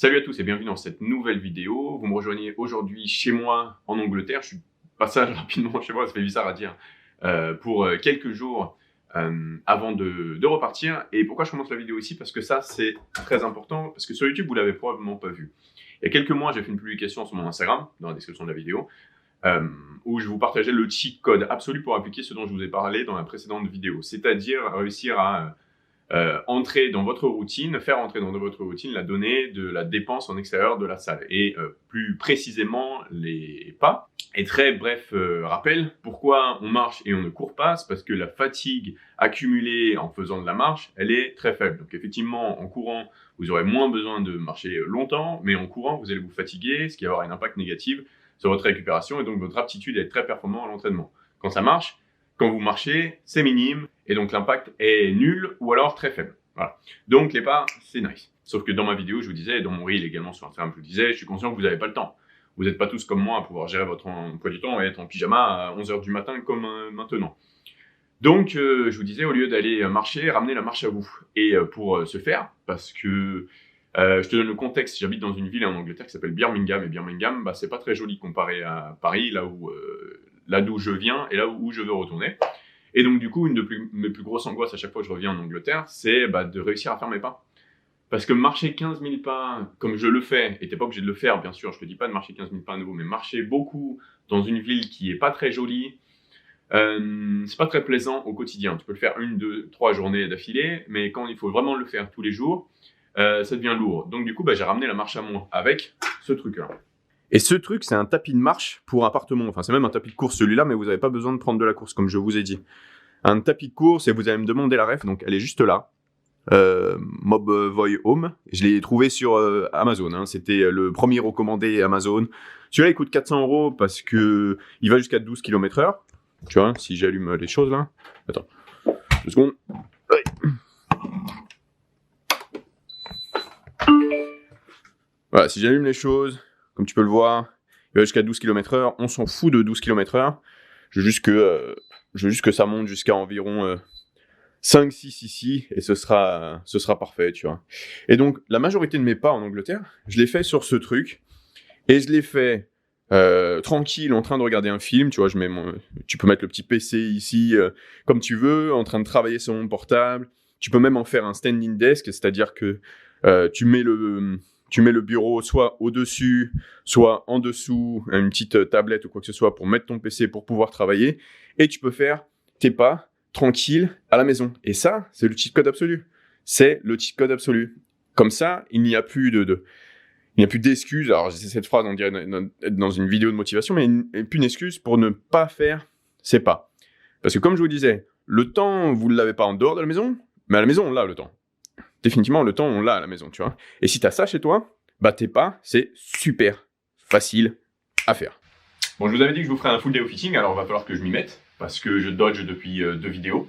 Salut à tous et bienvenue dans cette nouvelle vidéo. Vous me rejoignez aujourd'hui chez moi en Angleterre. Je suis passage rapidement chez moi, ça fait bizarre à dire, pour quelques jours avant de repartir. Et pourquoi je commence la vidéo ici? Parce que ça, c'est très important, parce que sur YouTube, vous l'avez probablement pas vu. Il y a quelques mois, j'ai fait une publication sur mon Instagram, dans la description de la vidéo, où je vous partageais le cheat code absolu pour appliquer ce dont je vous ai parlé dans la précédente vidéo. C'est-à-dire réussir à entrer dans votre routine, faire entrer dans votre routine la donnée de la dépense en extérieur de la salle et plus précisément les pas. Et très bref rappel, pourquoi on marche et on ne court pas, c'est parce que la fatigue accumulée en faisant de la marche, elle est très faible. Donc effectivement, en courant, vous aurez moins besoin de marcher longtemps, mais en courant, vous allez vous fatiguer, ce qui va avoir un impact négatif sur votre récupération et donc votre aptitude à être très performant à l'entraînement. Quand ça marche, quand vous marchez, c'est minime et donc l'impact est nul ou alors très faible. Voilà. Donc les pas, c'est nice. Sauf que dans ma vidéo, je vous disais, et dans mon reel également sur Instagram, je vous disais, je suis conscient que vous n'avez pas le temps. Vous n'êtes pas tous comme moi à pouvoir gérer votre emploi du temps et être en pyjama à 11 h du matin comme maintenant. Donc je vous disais, au lieu d'aller marcher, ramenez la marche à vous. Et pour ce faire, parce que je te donne le contexte, j'habite dans une ville en Angleterre qui s'appelle Birmingham, et Birmingham, c'est pas très joli comparé à Paris, là d'où je viens et là où je veux retourner. Et donc du coup, une de mes plus grosses angoisses à chaque fois que je reviens en Angleterre, c'est de réussir à faire mes pas. Parce que marcher 15 000 pas, comme je le fais, et t'es pas obligé de le faire, bien sûr, je te dis pas de marcher 15 000 pas à nouveau, mais marcher beaucoup dans une ville qui est pas très jolie, c'est pas très plaisant au quotidien. Tu peux le faire 1, 2, 3 journées d'affilée, mais quand il faut vraiment le faire tous les jours, ça devient lourd. Donc du coup, j'ai ramené la marche à moi avec ce truc-là. Et ce truc, c'est un tapis de marche pour appartement. Enfin, c'est même un tapis de course celui-là, mais vous n'avez pas besoin de prendre de la course, comme je vous ai dit. Un tapis de course, et vous allez me demander la ref, donc elle est juste là. Mobvoi Home. Je l'ai trouvé sur Amazon. Hein. C'était le premier recommandé Amazon. Celui-là, il coûte 400 € parce que il va jusqu'à 12 km/h. Tu vois, si j'allume les choses là. Attends, 2 secondes. Ouais. Voilà, si j'allume les choses, comme tu peux le voir, il va jusqu'à 12 km/h. On s'en fout de 12 km/h. Je veux juste que ça monte jusqu'à environ 5-6 ici, et ce sera parfait, tu vois. Et donc, la majorité de mes pas en Angleterre, je les fais sur ce truc, et je les fais tranquille, en train de regarder un film, tu vois, tu peux mettre le petit PC ici, comme tu veux, en train de travailler sur mon portable. Tu peux même en faire un standing desk, c'est-à-dire que tu mets le bureau soit au-dessus, soit en dessous, une petite tablette ou quoi que ce soit pour mettre ton PC pour pouvoir travailler, et tu peux faire tes pas tranquille à la maison. Et ça, c'est le cheat code absolu. C'est le cheat code absolu. Comme ça, il n'y a plus d'excuses. Alors, j'ai cette phrase, on dirait dans une vidéo de motivation, mais il n'y a plus une excuse pour ne pas faire ces pas. Parce que comme je vous disais, le temps, vous ne l'avez pas en dehors de la maison, mais à la maison, on l'a le temps. Définitivement, le temps, on l'a à la maison, tu vois. Et si tu as ça chez toi, tes pas, c'est super facile à faire. Bon, je vous avais dit que je vous ferais un full day of fitting, alors il va falloir que je m'y mette, parce que je dodge depuis 2 vidéos.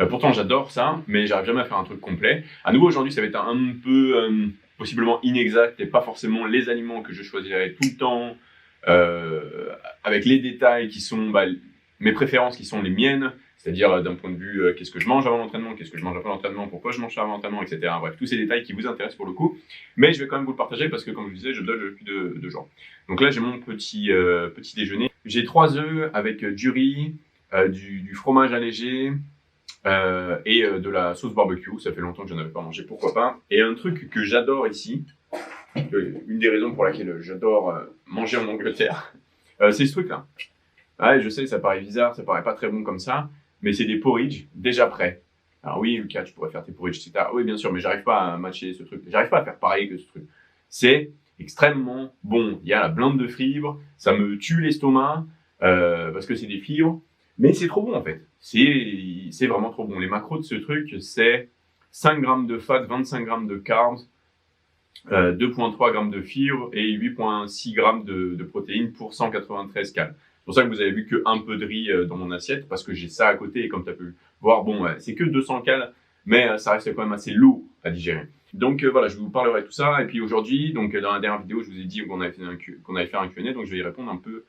Pourtant, j'adore ça, mais j'arrive jamais à faire un truc complet. À nouveau, aujourd'hui, ça va être un peu possiblement inexact et pas forcément les aliments que je choisirai tout le temps, avec les détails qui sont mes préférences qui sont les miennes, c'est-à-dire d'un point de vue qu'est-ce que je mange avant l'entraînement, qu'est-ce que je mange après l'entraînement, pourquoi je mange ça avant l'entraînement, etc. Bref, tous ces détails qui vous intéressent pour le coup. Mais je vais quand même vous le partager parce que, comme je vous disais, je dodge depuis 2 jours. Donc là, j'ai mon petit déjeuner. J'ai 3 œufs avec du riz, du fromage allégé et de la sauce barbecue. Ça fait longtemps que je n'en avais pas mangé, pourquoi pas. Et un truc que j'adore ici, une des raisons pour laquelle j'adore manger en Angleterre, c'est ce truc-là. Ouais, je sais, ça paraît bizarre, ça paraît pas très bon comme ça, mais c'est des porridge déjà prêts. Alors oui, Lucas, tu pourrais faire tes porridge, etc. Oui, bien sûr, mais j'arrive pas à matcher ce truc. J'arrive pas à faire pareil que ce truc. C'est extrêmement bon. Il y a la blinde de fibres, ça me tue l'estomac, parce que c'est des fibres, mais c'est trop bon en fait. C'est vraiment trop bon. Les macros de ce truc, c'est 5 grammes de fat, 25 grammes de carbs, 2,3 grammes de fibres et 8,6 grammes de protéines pour 193 calories. C'est pour ça que vous avez vu que un peu de riz dans mon assiette, parce que j'ai ça à côté, et comme tu as pu voir, bon, c'est que 200 calories, mais ça reste quand même assez lourd à digérer. Donc voilà, je vous parlerai de tout ça, et puis aujourd'hui, donc dans la dernière vidéo, je vous ai dit qu'on allait faire un Q&A, donc je vais y répondre un peu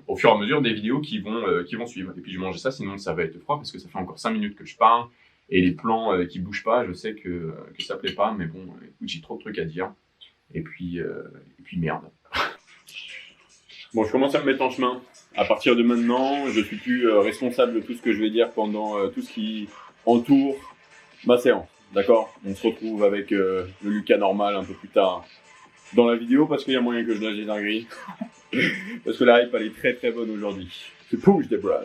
au fur et à mesure des vidéos qui vont suivre. Et puis je vais manger ça, sinon ça va être froid, parce que ça fait encore 5 minutes que je parle, et les plans qui bougent pas, je sais que ça plaît pas, mais bon, écoute, j'ai trop de trucs à dire. Et puis merde. Bon, je commence à me mettre en chemin. À partir de maintenant, je suis plus responsable de tout ce que je vais dire pendant tout ce qui entoure ma séance. D'accord? On se retrouve avec le Lucas normal un peu plus tard dans la vidéo parce qu'il y a moyen que je lâche des dingueries. Parce que la hype elle est très très bonne aujourd'hui. C'est push des bras.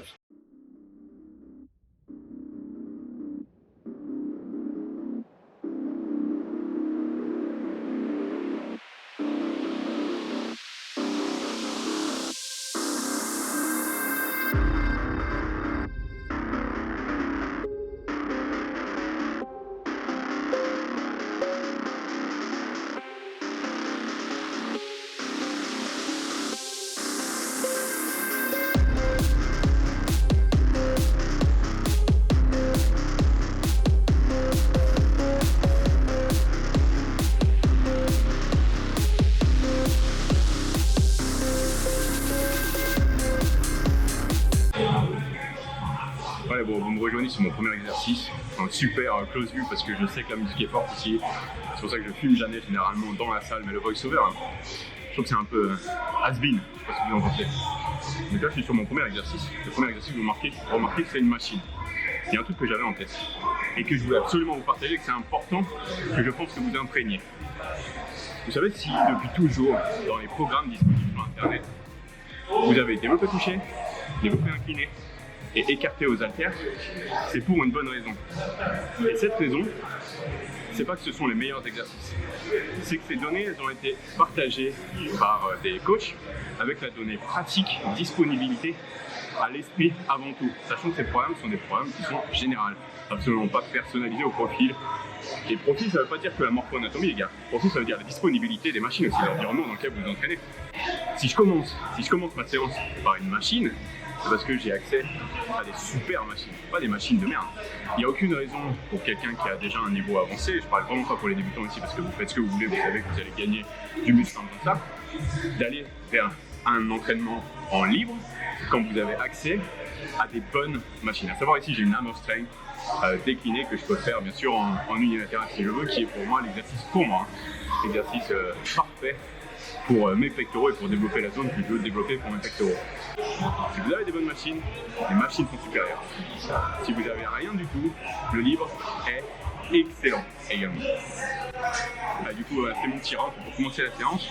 Ouais, bon, vous me rejoignez sur mon premier exercice, un super close view parce que je sais que la musique est forte ici. C'est pour ça que je filme jamais généralement dans la salle, mais le voice-over, je trouve que c'est un peu has-been, je sais pas ce que vous en pensez. Donc là, je suis sur mon premier exercice. Le premier exercice, vous remarquez que c'est une machine. Il y a un truc que j'avais en tête et que je voulais absolument vous partager, que c'est important, que je pense que vous imprégniez. Vous savez, si depuis toujours, dans les programmes disponibles sur Internet, vous avez développé couché, développé incliné, et écarté aux haltères, c'est pour une bonne raison. Et cette raison, c'est pas que ce sont les meilleurs exercices, c'est que ces données elles ont été partagées par des coachs avec la donnée pratique, disponibilité à l'esprit avant tout, sachant que ces programmes sont des programmes qui sont généraux, absolument pas personnalisés au profil. Et profil, ça veut pas dire que la morpho-anatomie, les gars. Profil, ça veut dire la disponibilité des machines aussi, l'environnement dans lequel vous vous entraînez. Si je commence ma séance par une machine, c'est parce que j'ai accès à des super machines, pas des machines de merde. Il n'y a aucune raison pour quelqu'un qui a déjà un niveau avancé, je parle vraiment pas pour les débutants ici parce que vous faites ce que vous voulez, vous savez que vous allez gagner du muscle comme ça, d'aller vers un entraînement en libre quand vous avez accès à des bonnes machines. À savoir ici j'ai une hammer strength déclinée que je peux faire bien sûr en unilatéral si je veux, qui est pour moi l'exercice pour moi, l'exercice parfait pour mes pectoraux et pour développer la zone que je veux développer pour mes pectoraux. Si vous avez des bonnes machines, les machines sont supérieures. Si vous n'avez rien du tout, le libre est excellent également. Du coup, c'est mon tir pour commencer la séance.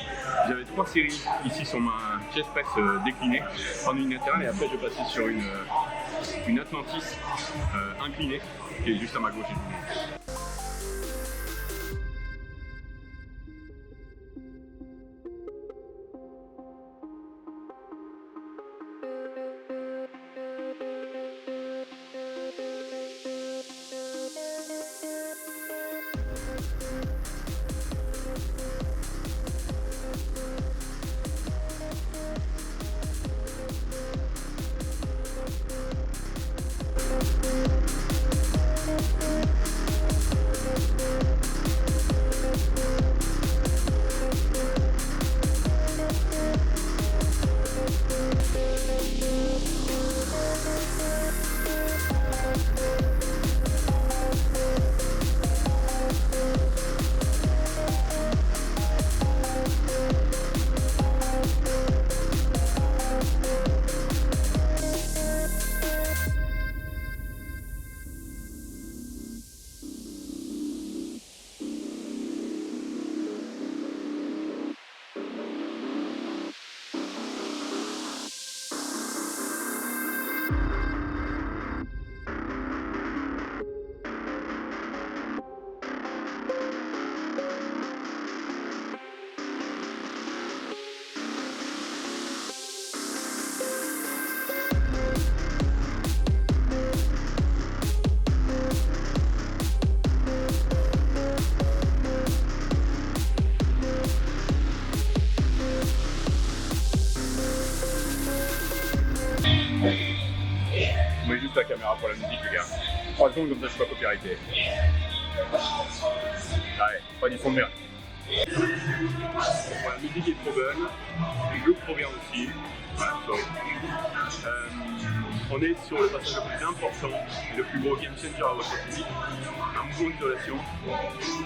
J'avais 3 séries ici sur ma chest press déclinée en unilatéral et après je vais passer sur une Atlantis inclinée qui est juste à ma gauche et tout. Je mets juste la caméra pour la musique, les gars. 3 secondes comme ça, je suis pas copyrighté. Ouais, pas du son de merde. Voilà, la musique est trop bonne, le look trop bien aussi. Voilà, sorry. On est sur le passage le plus important et le plus gros game changer à votre physique, un mouvement d'isolation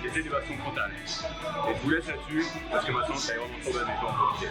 et d'élévation frontale. Et je vous laisse là-dessus parce que maintenant ça est vraiment trop bien et je vais en profiter.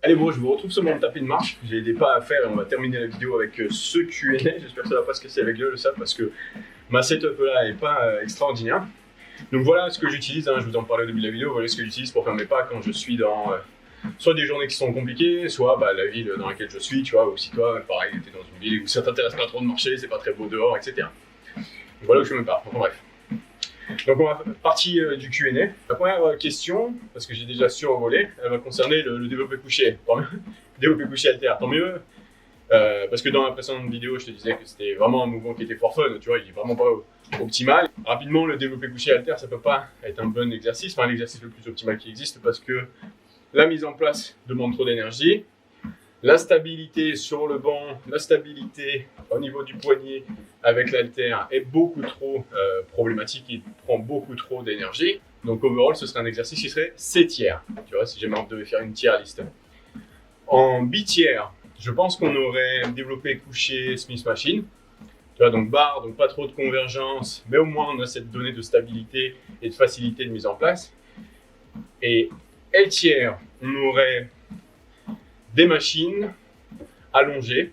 Allez bon, je vous retrouve sur mon tapis de marche, j'ai des pas à faire et on va terminer la vidéo avec ce Q&A. J'espère que ça va pas se casser avec le sable parce que ma setup là est pas extraordinaire. Donc voilà ce que j'utilise, je vous en parlais au début de la vidéo, voilà ce que j'utilise pour faire mes pas quand je suis dans soit des journées qui sont compliquées, soit la ville dans laquelle je suis, tu vois, ou si toi, pareil, t'es dans une ville où ça t'intéresse pas trop de marcher, c'est pas très beau dehors, etc. Donc voilà où je fais mes pas, enfin bref. Donc on va partir du Q&A. La première question, parce que j'ai déjà survolé, elle va concerner le développé couché. Tant mieux. Développé couché halter, tant mieux. Parce que dans la précédente vidéo, je te disais que c'était vraiment un mouvement qui était fort fun, tu vois, il est vraiment pas optimal. Rapidement, le développé couché halter, ça peut pas être un bon exercice, enfin l'exercice le plus optimal qui existe, parce que la mise en place demande trop d'énergie. La stabilité sur le banc, la stabilité au niveau du poignet avec l'halter est beaucoup trop problématique, il prend beaucoup trop d'énergie. Donc overall, ce serait un exercice qui serait C-tiers, tu vois, si jamais on devait faire une tier list. En B-tiers, je pense qu'on aurait développé couché Smith Machine. Tu vois, donc barre, donc pas trop de convergence, mais au moins on a cette donnée de stabilité et de facilité de mise en place. Et L-tiers, on aurait des machines allongées.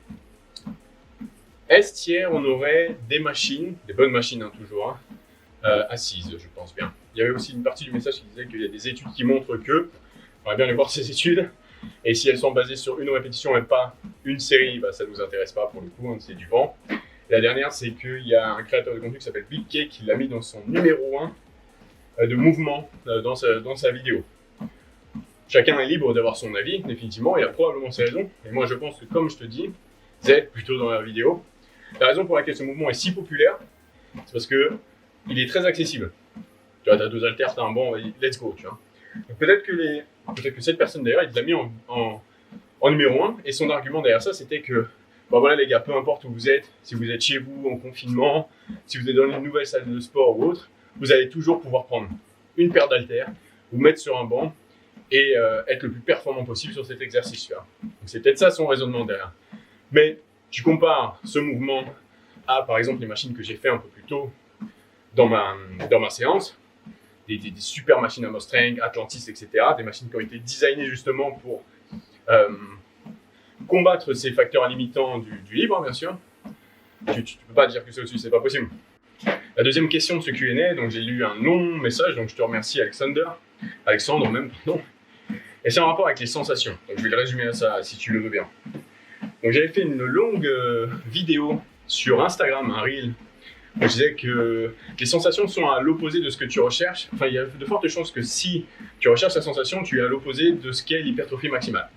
S-tiers, on aurait des machines, des bonnes machines toujours, assises, je pense bien. Il y avait aussi une partie du message qui disait qu'il y a des études qui montrent que, on va bien aller voir ces études, et si elles sont basées sur une répétition et pas une série, ça ne nous intéresse pas pour le coup, c'est du vent. Et la dernière, c'est qu'il y a un créateur de contenu qui s'appelle Big K qui l'a mis dans son numéro 1 de mouvement dans sa vidéo. Chacun est libre d'avoir son avis, définitivement, il a probablement ses raisons. Et moi, je pense que, comme je te dis, c'est plutôt dans la vidéo, la raison pour laquelle ce mouvement est si populaire, c'est parce que il est très accessible. Tu vois, tu as 2 haltères, tu as un banc, let's go, tu vois. Donc peut-être que cette personne, d'ailleurs, il l'a mis en numéro 1, et son argument derrière ça, c'était que, voilà les gars, peu importe où vous êtes, si vous êtes chez vous, en confinement, si vous êtes dans une nouvelle salle de sport ou autre, vous allez toujours pouvoir prendre une paire d'haltères, vous mettre sur un banc, et être le plus performant possible sur cet exercice-là. Donc c'est peut-être ça son raisonnement derrière. Mais tu compares ce mouvement à, par exemple, les machines que j'ai fait un peu plus tôt dans ma séance, des super machines à Mustang, Atlantis, etc., des machines qui ont été designées justement pour combattre ces facteurs limitants du libre, bien sûr. Tu ne peux pas dire que c'est au-dessus, c'est pas possible. La deuxième question de ce Q&A, donc j'ai lu un long message, donc je te remercie Alexandre même, pardon. Et c'est en rapport avec les sensations. Donc je vais le résumer à ça si tu le veux bien. Donc j'avais fait une longue vidéo sur Instagram, un reel, où je disais que les sensations sont à l'opposé de ce que tu recherches. Enfin, il y a de fortes chances que si tu recherches la sensation, tu es à l'opposé de ce qu'est l'hypertrophie maximale.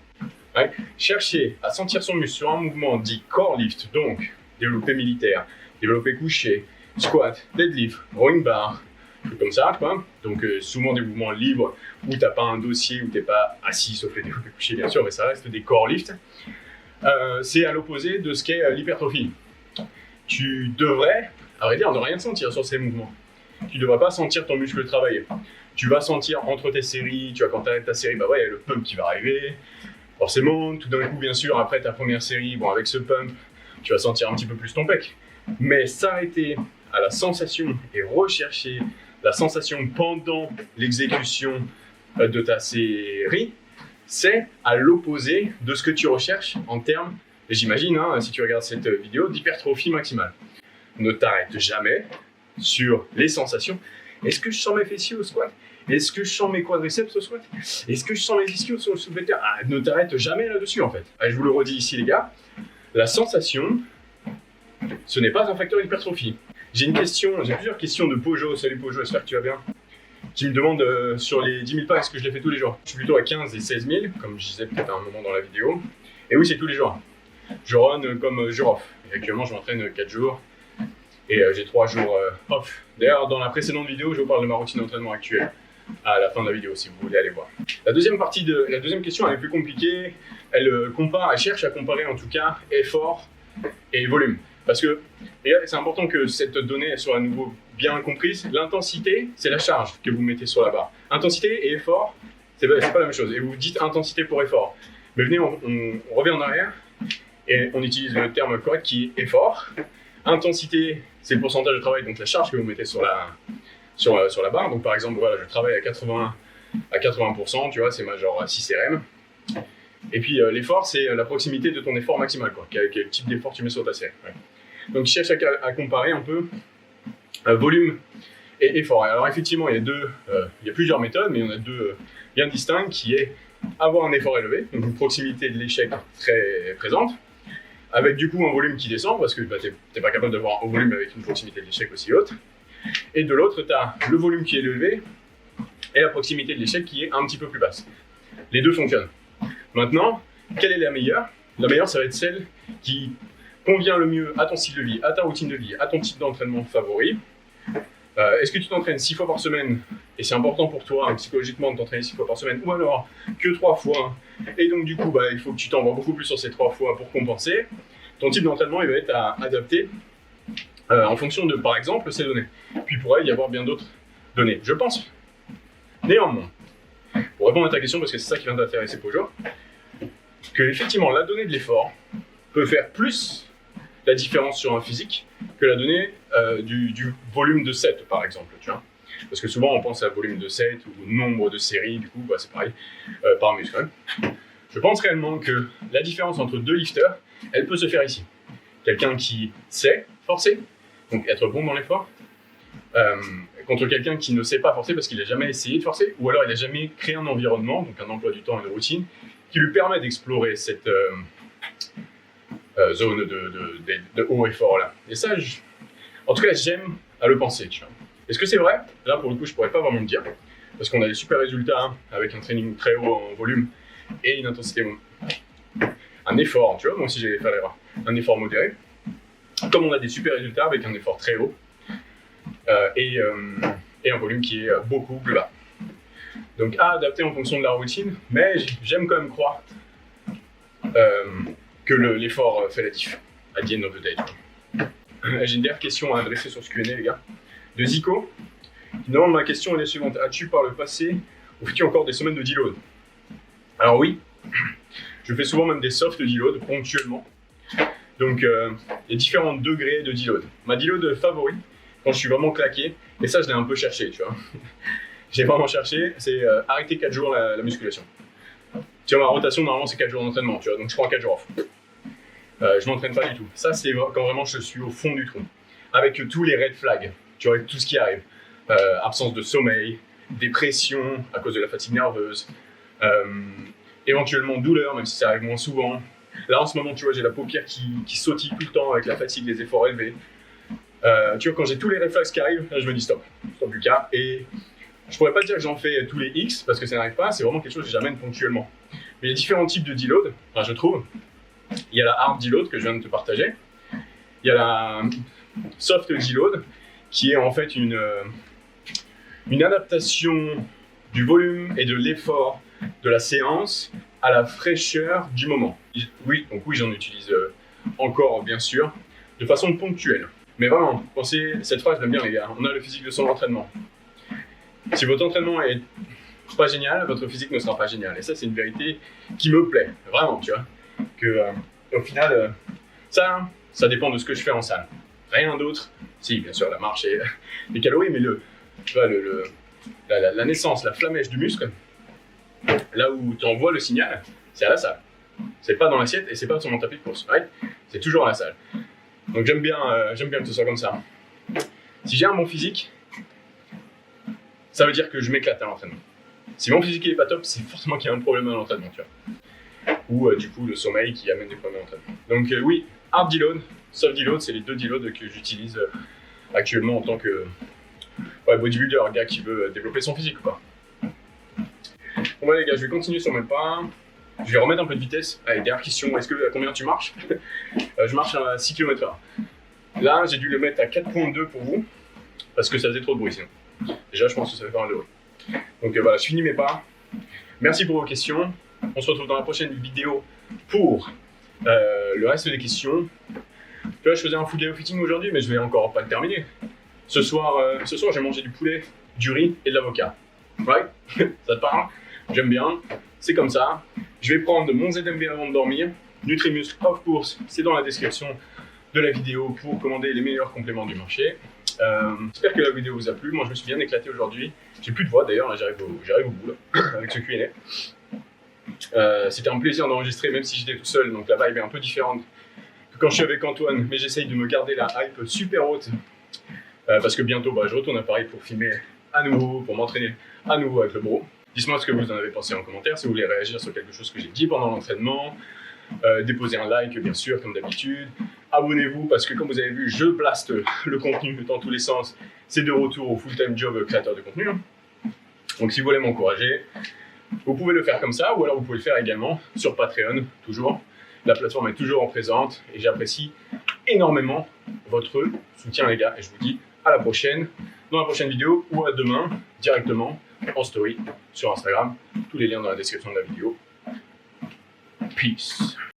Ouais. Chercher à sentir son muscle sur un mouvement dit core lift, donc développé militaire, développé couché, squat, deadlift, rowing bar, comme ça, quoi. Donc souvent des mouvements libres où t'as pas un dossier, où t'es pas assis, sauf les développés couchés bien sûr, mais ça reste des core lifts. C'est à l'opposé de ce qu'est l'hypertrophie. Tu devrais, à vrai dire, ne rien sentir sur ces mouvements. Tu ne devrais pas sentir ton muscle travailler. Tu vas sentir entre tes séries, tu vois, quand tu arrêtes ta série, il y a le pump qui va arriver. Forcément, tout d'un coup, bien sûr, après ta première série, avec ce pump, tu vas sentir un petit peu plus ton pec. Mais s'arrêter à la sensation et rechercher la sensation pendant l'exécution de ta série, c'est à l'opposé de ce que tu recherches en termes, j'imagine, si tu regardes cette vidéo, d'hypertrophie maximale. Ne t'arrête jamais sur les sensations. Est-ce que je sens mes fessiers au squat? Est-ce que je sens mes quadriceps au squat? Est-ce que je sens mes ischios sur le soulevé de terre? Ne t'arrête jamais là-dessus en fait. Je vous le redis ici les gars, La sensation, ce n'est pas un facteur d'hypertrophie. J'ai plusieurs questions de Pojo. Salut Pojo, j'espère que tu vas bien. Qui me demande sur les 10 000 pas, est-ce que je les fais tous les jours? Je suis plutôt à 15 et 16 000, comme je disais peut-être à un moment dans la vidéo. Et oui, c'est tous les jours. Je run comme je rough. Actuellement, je m'entraîne 4 jours et j'ai 3 jours off. D'ailleurs, dans la précédente vidéo, je vous parle de ma routine d'entraînement actuelle. À la fin de la vidéo, si vous voulez aller voir. La deuxième question, elle est plus compliquée. Elle cherche à comparer en tout cas effort et volume. Parce que c'est important que cette donnée elle soit à nouveau bien comprise. L'intensité, c'est la charge que vous mettez sur la barre. Intensité et effort, c'est pas la même chose. Et vous dites intensité pour effort. Mais venez, on revient en arrière et on utilise le terme correct qui est effort. Intensité, c'est le pourcentage de travail, donc la charge que vous mettez sur la barre. Donc par exemple, voilà, je travaille à 80%, tu vois, c'est ma genre 6 RM. Et puis l'effort, c'est la proximité de ton effort maximal, quoi. Quel type d'effort tu mets sur ta série. Ouais. Donc je cherche à comparer un peu volume et effort. Alors effectivement, il y a plusieurs méthodes, mais il y en a deux bien distinctes, qui est avoir un effort élevé, donc une proximité de l'échec très présente, avec du coup un volume qui descend, parce que t'es pas capable d'avoir un volume avec une proximité de l'échec aussi haute. Et de l'autre, tu as le volume qui est élevé et la proximité de l'échec qui est un petit peu plus basse. Les deux fonctionnent. Maintenant, quelle est la meilleure? La meilleure, ça va être celle qui convient le mieux à ton style de vie, à ta routine de vie, à ton type d'entraînement favori. Est-ce que tu t'entraînes 6 fois par semaine et c'est important pour toi psychologiquement de t'entraîner 6 fois par semaine, ou alors que 3 fois, et donc du coup il faut que tu t'envoies beaucoup plus sur ces 3 fois pour compenser. Ton type d'entraînement il va être à adapter en fonction de, par exemple, ces données. Puis il pourrait y avoir bien d'autres données. Je pense néanmoins, pour répondre à ta question, parce que c'est ça qui vient t'intéresser Pojo, que effectivement la donnée de l'effort peut faire plus la différence sur un physique que la donnée du volume de set, par exemple, tu vois. Parce que souvent on pense à volume de set ou nombre de séries, du coup c'est pareil par muscle. Je pense réellement que la différence entre deux lifters, elle peut se faire ici. Quelqu'un qui sait forcer, donc être bon dans l'effort, contre quelqu'un qui ne sait pas forcer parce qu'il n'a jamais essayé de forcer, ou alors il n'a jamais créé un environnement, donc un emploi du temps et une routine, qui lui permet d'explorer cette zone de haut effort là. Et ça, en tout cas, j'aime à le penser, tu vois. Est-ce que c'est vrai? Là, pour le coup, je pourrais pas vraiment le dire, parce qu'on a des super résultats avec un training très haut en volume et une intensité, un effort, tu vois, moi aussi j'ai fait l'erreur, un effort modéré, comme on a des super résultats avec un effort très haut et un volume qui est beaucoup plus bas. Donc à adapter en fonction de la routine, mais j'aime quand même croire que l'effort fait la diff à the end of the day. J'ai une dernière question à adresser sur ce Q&A, les gars, de Zico, qui demande: ma question est la suivante, as-tu par le passé ou fais-tu encore des semaines de deload? Alors oui, je fais souvent même des soft deload ponctuellement. Donc il y a différents degrés de deload. Ma deload favori, quand je suis vraiment claqué, et ça je l'ai un peu cherché, tu vois. J'ai vraiment cherché, c'est arrêter 4 jours la musculation. Tu vois, ma rotation normalement c'est 4 jours d'entraînement, tu vois, donc je prends 4 jours off. Je m'entraîne pas du tout. Ça c'est quand vraiment je suis au fond du trou. Avec tous les red flags, tu vois, avec tout ce qui arrive. Absence de sommeil, dépression à cause de la fatigue nerveuse, éventuellement douleur, même si ça arrive moins souvent. Là en ce moment, tu vois, j'ai la paupière qui sautille tout le temps avec la fatigue, les efforts élevés. Tu vois, quand j'ai tous les réflexes qui arrivent, là je me dis stop Lucas. Et je pourrais pas dire que j'en fais tous les X parce que ça n'arrive pas, c'est vraiment quelque chose que j'amène ponctuellement. Mais il y a différents types de deload, enfin, je trouve. Il y a la hard deload que je viens de te partager. Il y a la soft deload qui est en fait une adaptation du volume et de l'effort de la séance à la fraîcheur du moment. Oui, donc oui, j'en utilise encore, bien sûr, de façon ponctuelle. Mais vraiment, pensez, cette phrase, je l'aime bien les gars, on a le physique de son entraînement. Si votre entraînement est pas génial, votre physique ne sera pas génial. Et ça, c'est une vérité qui me plaît, vraiment, tu vois. Que, au final, ça dépend de ce que je fais en salle. Rien d'autre. Si, bien sûr, la marche et les calories, mais tu vois, la naissance, la flamèche du muscle, là où tu envoies le signal, c'est à la salle. C'est pas dans l'assiette et c'est pas sur mon tapis de course. Right, c'est toujours à la salle. Donc j'aime bien que ce soit comme ça. Si j'ai un bon physique, ça veut dire que je m'éclate à l'entraînement. Si mon physique n'est pas top, c'est forcément qu'il y a un problème à l'entraînement, tu vois. ou du coup le sommeil qui amène des problèmes d'entraînement. Donc oui, hard deload, soft deload, c'est les deux deloads que j'utilise actuellement en tant que bodybuilder, gars qui veut développer son physique quoi. Bon bah les gars, je vais continuer sur mes pas. Je vais remettre un peu de vitesse. Allez, dernière question, à combien tu marches? Je marche à 6 km/h. Là, j'ai dû le mettre à 4.2 pour vous, parce que ça faisait trop de bruit sinon. Déjà, je pense que ça fait pas mal de bruit. Donc voilà, je finis mes pas. Merci pour vos questions. On se retrouve dans la prochaine vidéo pour le reste des questions. Tu vois, je faisais un full day of eating aujourd'hui, mais je vais encore pas le terminer. Ce soir j'ai mangé du poulet, du riz et de l'avocat. Ouais, ça te parle? J'aime bien. C'est comme ça. Je vais prendre mon ZMB avant de dormir. Nutrimuscle of course, c'est dans la description de la vidéo pour commander les meilleurs compléments du marché. J'espère que la vidéo vous a plu. Moi, je me suis bien éclaté aujourd'hui. J'ai plus de voix d'ailleurs, j'arrive au bout là, avec ce Q&A. C'était un plaisir d'enregistrer, même si j'étais tout seul, donc la vibe est un peu différente que quand je suis avec Antoine, mais j'essaye de me garder la hype super haute parce que bientôt je retourne à Paris pour filmer à nouveau, pour m'entraîner à nouveau avec le bro. Dites-moi ce que vous en avez pensé en commentaire, si vous voulez réagir sur quelque chose que j'ai dit pendant l'entraînement. Déposez un like bien sûr comme d'habitude, abonnez-vous parce que comme vous avez vu je blaste le contenu dans tous les sens, c'est de retour au full-time job créateur de contenu. Donc si vous voulez m'encourager, vous pouvez le faire comme ça ou alors vous pouvez le faire également sur Patreon, toujours. La plateforme est toujours en présente et j'apprécie énormément votre soutien les gars et je vous dis à la prochaine dans la prochaine vidéo ou à demain directement en story sur Instagram, tous les liens dans la description de la vidéo. Peace.